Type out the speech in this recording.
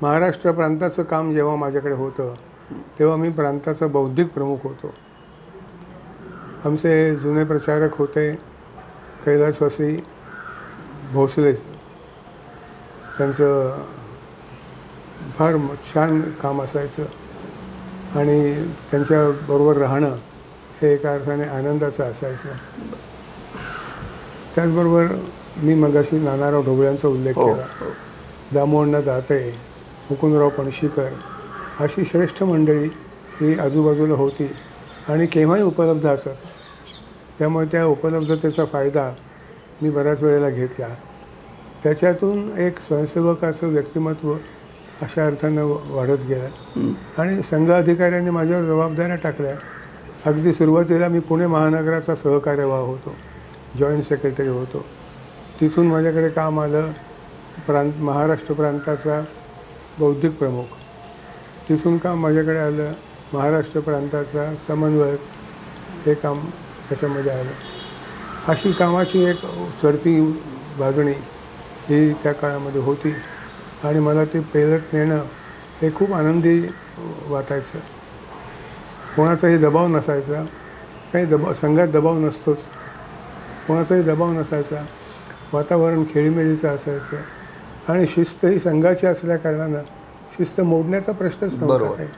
महाराष्ट्र प्रांताचं काम जेव्हा माझ्याकडे होतं तेव्हा मी प्रांताचा बौद्धिक प्रमुख होतो. आमचे जुने प्रचारक होते कैलासवासी भोसले. त्यांचं फार छान काम असायचं आणि त्यांच्याबरोबर राहणं हे एका अर्थाने आनंदाचं असायचं. त्याचबरोबर मी मगाशी नानाराव ढोबळेंचा उल्लेख केला. दामोअण्णा दाते, मुकुंदराव पणशीकर अशी श्रेष्ठ मंडळी ही आजूबाजूला होती आणि केव्हाही उपलब्ध असत. त्यामुळे त्या उपलब्धतेचा फायदा मी बऱ्याच वेळेला घेतला. त्याच्यातून एक स्वयंसेवकाचं व्यक्तिमत्व अशा अर्थानं वाढत गेलं आणि संघ अधिकाऱ्यांनी माझ्यावर जबाबदाऱ्या टाकल्या. अगदी सुरुवातीला मी पुणे महानगराचा सहकार्यवाह होतो, जॉईंट सेक्रेटरी होतो. तिथून माझ्याकडे काम आलं महाराष्ट्र प्रांताचा बौद्धिक प्रमुख. तिथून काम माझ्याकडे आलं महाराष्ट्र प्रांताचा समन्वयक, हे काम त्याच्यामध्ये आलं. अशी कामाची एक चढती वागणी ही त्या काळामध्ये होती आणि मला ते पेलत नेणं हे खूप आनंदी वाटायचं. कोणाचाही दबाव नसायचा, काही संघात दबाव नसतोच, कोणाचाही दबाव नसायचा. वातावरण खेळीमेळीचं असायचं आणि शिस्त ही संघाची असल्या कारणानं शिस्त मोडण्याचा प्रश्नच नव्हता काही.